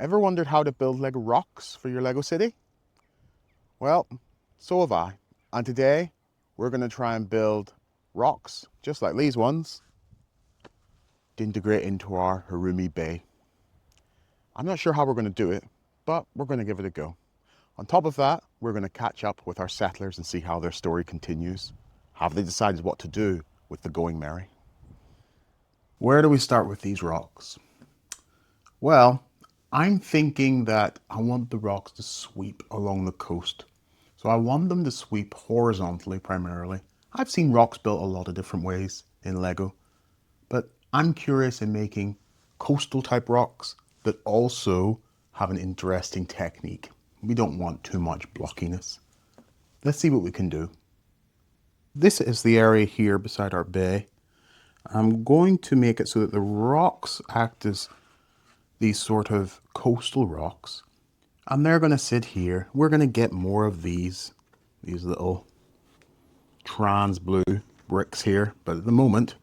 Ever wondered how to build Lego rocks for your Lego city? Well, so have I. And today we're going to try and build rocks, just like these ones, to integrate into our Harumi Bay. I'm not sure how we're going to do it, but we're going to give it a go. On top of that, we're going to catch up with our settlers and see how their story continues. Have they decided what to do with the Going Merry? Where do we start with these rocks? Well, I'm thinking that I want the rocks to sweep along the coast. So I want them to sweep horizontally primarily. I've seen rocks built a lot of different ways in Lego, but I'm curious in making coastal type rocks that also have an interesting technique. We don't want too much blockiness. Let's see what we can do. This is the area here beside our bay. I'm going to make it so that the rocks act as these sort of coastal rocks, and they're going to sit here. We're going to get more of these little trans blue bricks here, but at the moment,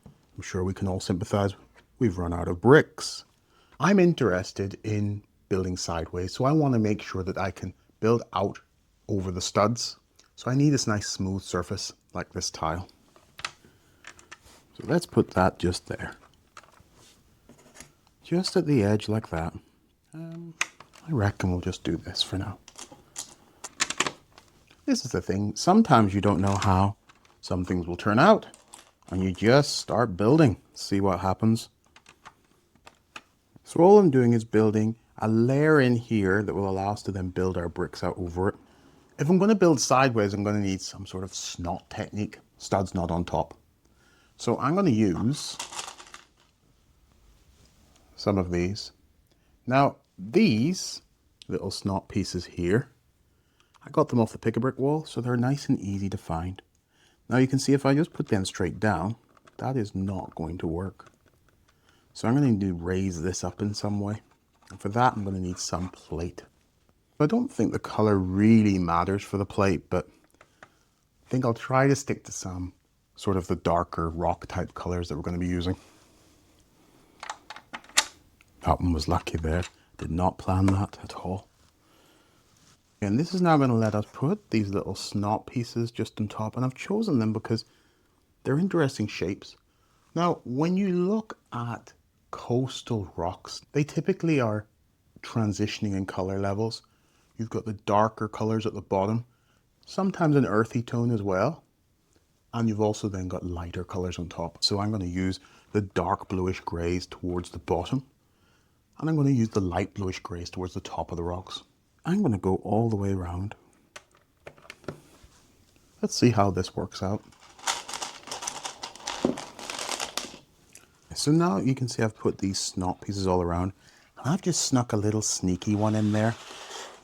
I'm sure we can all sympathize, we've run out of bricks. I'm interested in building sideways, so I want to make sure that I can build out over the studs. So I need this nice smooth surface like this tile. So let's put that just there. Just at the edge like that. I reckon we'll just do this for now. This is the thing. Sometimes you don't know how some things will turn out, and you just start building, see what happens. So all I'm doing is building a layer in here that will allow us to then build our bricks out over it. If I'm going to build sideways, I'm going to need some sort of snot technique, studs not on top. So I'm going to use some of these. Now, these little snot pieces here, I got them off the pick-a-brick wall, so they're nice and easy to find. Now you can see if I just put them straight down, that is not going to work. So I'm going to need to raise this up in some way. And for that, I'm going to need some plate. I don't think the color really matters for the plate, but I think I'll try to stick to some sort of the darker rock type colors that we're going to be using. That one was lucky there. Did not plan that at all. And this is now going to let us put these little snot pieces just on top. And I've chosen them because they're interesting shapes. Now, when you look at coastal rocks, they typically are transitioning in color levels. You've got the darker colors at the bottom, sometimes an earthy tone as well. And you've also then got lighter colors on top. So I'm going to use the dark bluish grays towards the bottom. And I'm going to use the light bluish grays towards the top of the rocks. I'm going to go all the way around. Let's see how this works out. So now you can see I've put these snot pieces all around. And I've just snuck a little sneaky one in there.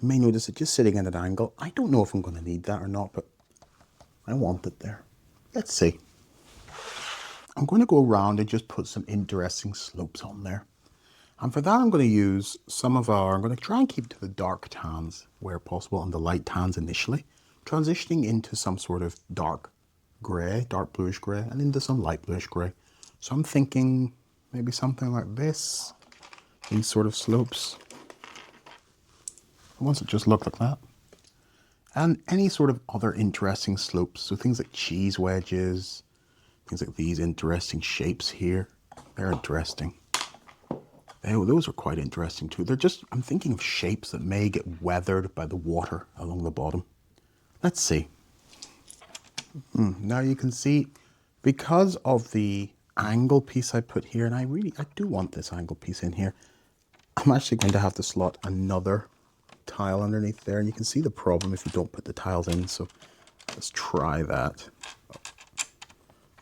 You may notice it just sitting at an angle. I don't know if I'm going to need that or not, but I want it there. Let's see. I'm going to go around and just put some interesting slopes on there. And for that, I'm going to use I'm going to try and keep to the dark tans where possible and the light tans initially, transitioning into some sort of dark grey, dark bluish grey, and into some light bluish grey. So I'm thinking maybe something like this, these sort of slopes. I want it to just look like that. And any sort of other interesting slopes, so things like cheese wedges, things like these interesting shapes here, they're interesting. Oh, those are quite interesting too. I'm thinking of shapes that may get weathered by the water along the bottom. Let's see. Now you can see, because of the angle piece I put here, and I do want this angle piece in here, I'm actually going to have to slot another tile underneath there. And you can see the problem if you don't put the tiles in. So let's try that.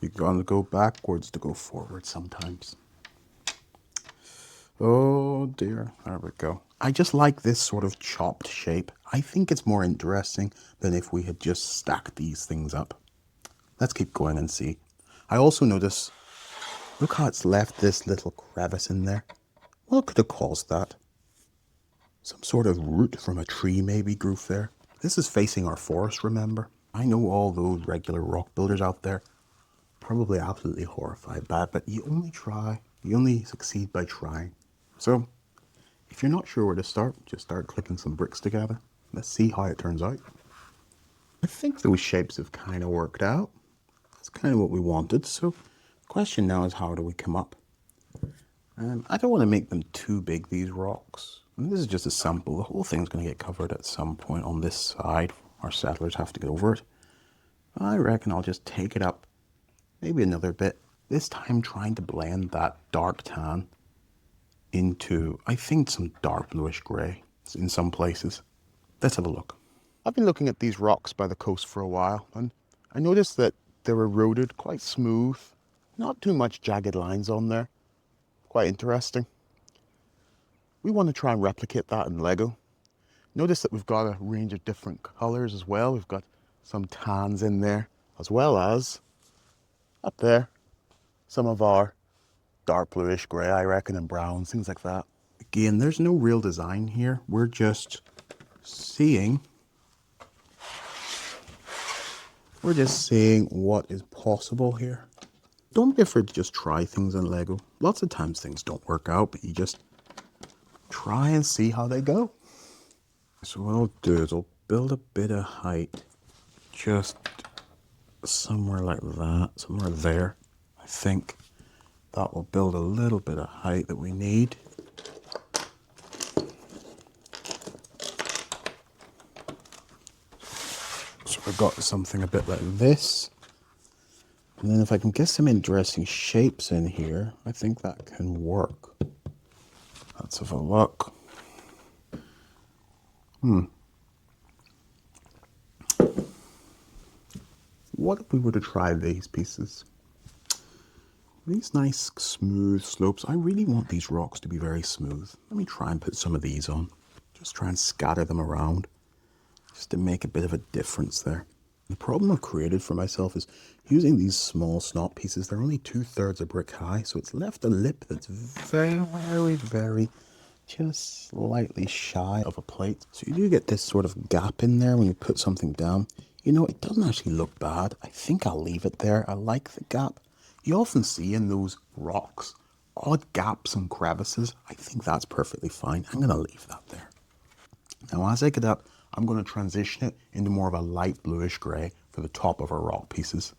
You're going to go backwards to go forward sometimes. Oh dear, there we go. I just like this sort of chopped shape. I think it's more interesting than if we had just stacked these things up. Let's keep going and see. I also notice, look how it's left this little crevice in there. What could have caused that? Some sort of root from a tree maybe grew there. This is facing our forest, remember? I know all those regular rock builders out there probably absolutely horrified by it, but you only try, you only succeed by trying. So If you're not sure where to start, just start clicking some bricks together. Let's see how it turns out. I think those shapes have kind of worked out. That's kind of what we wanted. So the question now is, how do we come up? I don't want to make them too big, these rocks. And this is just a sample. The whole thing's going to get covered at some point on this side. Our settlers have to get over it. I reckon I'll just take it up maybe another bit. This time trying to blend that dark tan into, I think, some dark bluish grey in some places. Let's have a look. I've been looking at these rocks by the coast for a while, and I noticed that they're eroded, quite smooth, not too much jagged lines on there. Quite interesting. We want to try and replicate that in Lego. Notice that we've got a range of different colours as well. We've got some tans in there, as well as up there some of our dark bluish grey, I reckon, and browns, things like that. Again, there's no real design here. We're just seeing what is possible here. Don't be afraid to just try things in Lego. Lots of times things don't work out, but you just try and see how they go. So what I'll do is I'll build a bit of height, just somewhere like that, somewhere there. I think that will build a little bit of height that we need. So we've got something a bit like this. And then if I can get some interesting shapes in here, I think that can work. Let's have a look. What if we were to try these pieces? These nice smooth slopes. I really want these rocks to be very smooth. Let me try and put some of these on. Just try and scatter them around, just to make a bit of a difference there. The problem I've created for myself is using these small snot pieces. They're only 2/3 a brick high, so it's left a lip that's very, just slightly shy of a plate. So you do get this sort of gap in there when you put something down. You know, it doesn't actually look bad. I think I'll leave it there. I like the gap. You often see in those rocks odd gaps and crevices. I think that's perfectly fine. I'm going to leave that there. Now, as I get up, I'm going to transition it into more of a light bluish grey for the top of our rock pieces.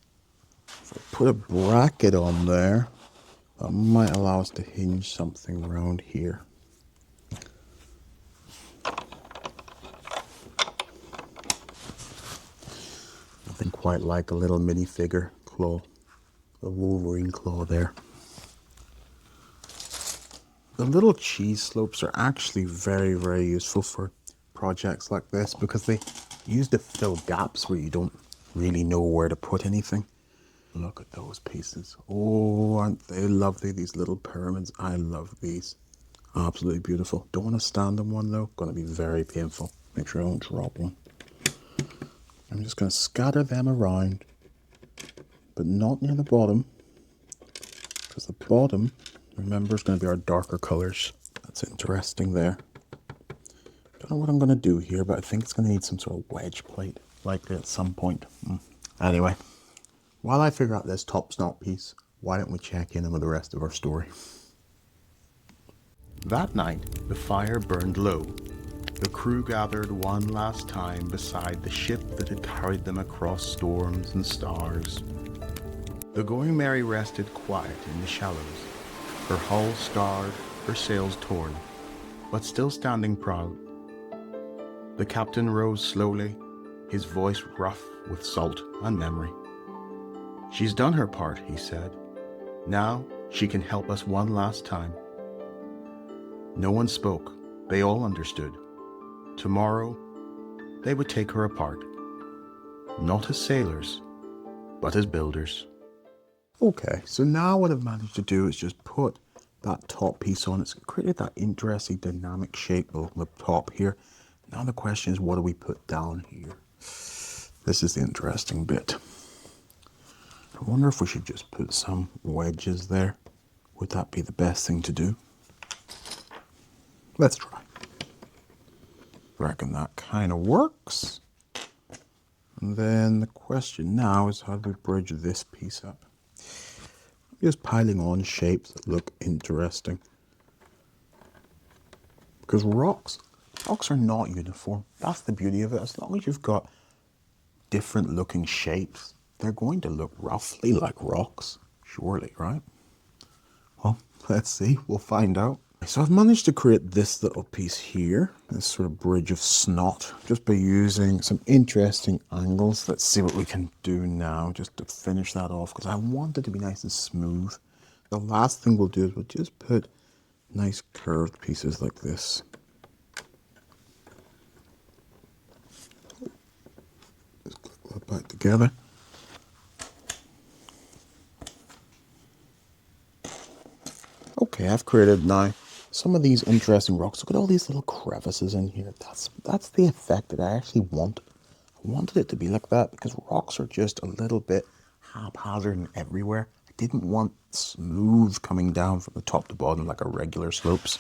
If I put a bracket on there, that might allow us to hinge something around here. Nothing quite like a little minifigure claw, the Wolverine claw there. The little cheese slopes are actually very useful for projects like this because they use to fill gaps where you don't really know where to put anything. Look at those pieces. Oh, aren't they lovely, these little pyramids? I love these. Absolutely beautiful. Don't want to stand on one though. Going to be very painful. Make sure I don't drop one. I'm just going to scatter them around, but not near the bottom, because the bottom, remember, is going to be our darker colors. That's interesting there. Don't know what I'm going to do here, but I think it's going to need some sort of wedge plate, likely at some point. Anyway, while I figure out this top snot piece, why don't we check in on the rest of our story? That night, the fire burned low. The crew gathered one last time beside the ship that had carried them across storms and stars. The Going Merry rested quiet in the shallows, her hull scarred, her sails torn, but still standing proud. The captain rose slowly, his voice rough with salt and memory. "She's done her part," he said. "Now she can help us one last time." No one spoke. They all understood. Tomorrow, they would take her apart. Not as sailors, but as builders. Okay, so now what I've managed to do is just put that top piece on. It's created that interesting dynamic shape on the top here. Now the question is, what do we put down here? This is the interesting bit. I wonder if we should just put some wedges there. Would that be the best thing to do? Let's try. I reckon that kind of works. And then the question now is, how do we bridge this piece up? I'm just piling on shapes that look interesting. Because rocks are not uniform. That's the beauty of it. As long as you've got different looking shapes, they're going to look roughly like rocks, surely, right? Well, let's see, we'll find out. So I've managed to create this little piece here, this sort of bridge of snot, just by using some interesting angles. Let's see what we can do now, just to finish that off, because I want it to be nice and smooth. The last thing we'll do is we'll just put nice curved pieces like this. Just click that back together. Okay, I've created now some of these interesting rocks. Look at all these little crevices in here. That's the effect that I actually want. I wanted it to be like that because rocks are just a little bit haphazard and everywhere. I didn't want smooth coming down from the top to bottom like a regular slopes.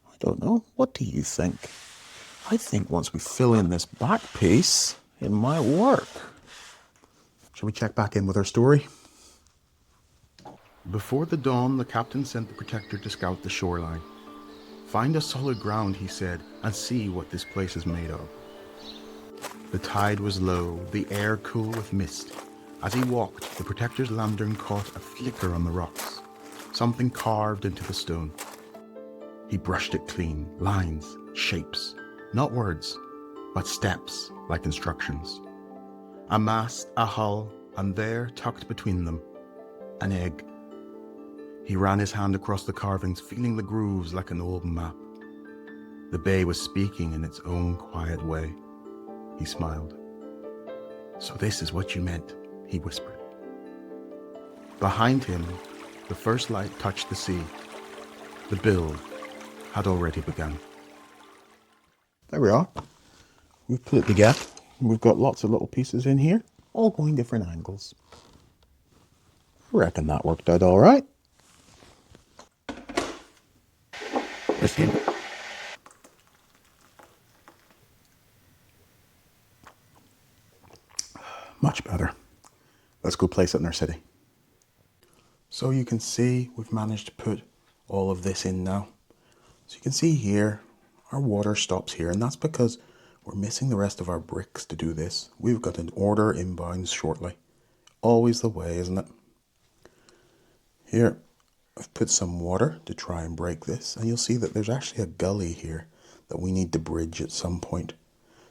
I don't know. What do you think? I think once we fill in this back piece, it might work. Shall we check back in with our story? Before the dawn, the captain sent the protector to scout the shoreline. Find a solid ground, he said, and see what this place is made of. The tide was low, the air cool with mist. As he walked, the protector's lantern caught a flicker on the rocks, something carved into the stone. He brushed it clean, lines, shapes, not words, but steps like instructions. A mast, a hull, and there, tucked between them, an egg. He ran his hand across the carvings, feeling the grooves like an old map. The bay was speaking in its own quiet way. He smiled. So this is what you meant, he whispered. Behind him, the first light touched the sea. The build had already begun. There we are. We've put it together. We've got lots of little pieces in here, all going different angles. I reckon that worked out all right. Listen. Much better. Let's go place it in our city. So you can see we've managed to put all of this in now. So you can see here, our water stops here, and that's because we're missing the rest of our bricks to do this. We've got an order inbound shortly. Always the way, isn't it? Here, I've put some water to try and break this, and you'll see that there's actually a gully here that we need to bridge at some point.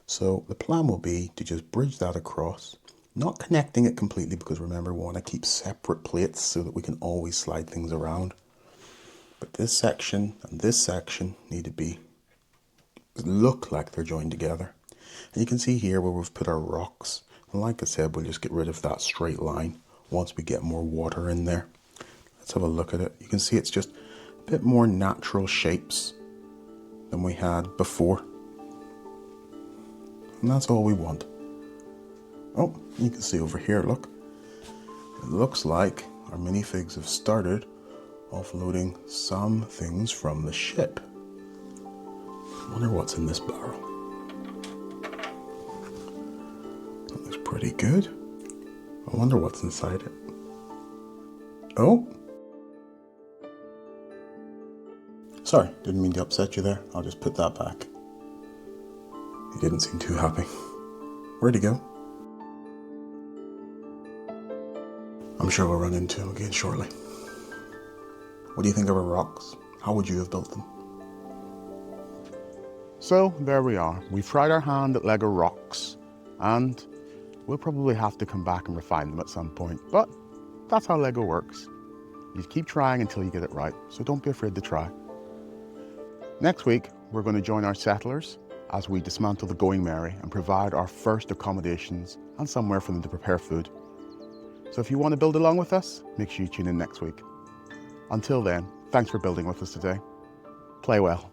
So the plan will be to just bridge that across, not connecting it completely because remember we want to keep separate plates so that we can always slide things around. But this section and this section need to look like they're joined together. And you can see here where we've put our rocks. And like I said, we'll just get rid of that straight line once we get more water in there. Let's have a look at it. You can see it's just a bit more natural shapes than we had before. And that's all we want. Oh, you can see over here, look. It looks like our minifigs have started offloading some things from the ship. I wonder what's in this barrel. That looks pretty good. I wonder what's inside it. Oh! Sorry, didn't mean to upset you there. I'll just put that back. He didn't seem too happy. Where'd he go? I'm sure we'll run into him again shortly. What do you think of our rocks? How would you have built them? So there we are. We've tried our hand at Lego rocks, and we'll probably have to come back and refine them at some point. But that's how Lego works. You keep trying until you get it right, so don't be afraid to try. Next week, we're going to join our settlers as we dismantle the Going Merry and provide our first accommodations and somewhere for them to prepare food. So if you want to build along with us, make sure you tune in next week. Until then, thanks for building with us today. Play well.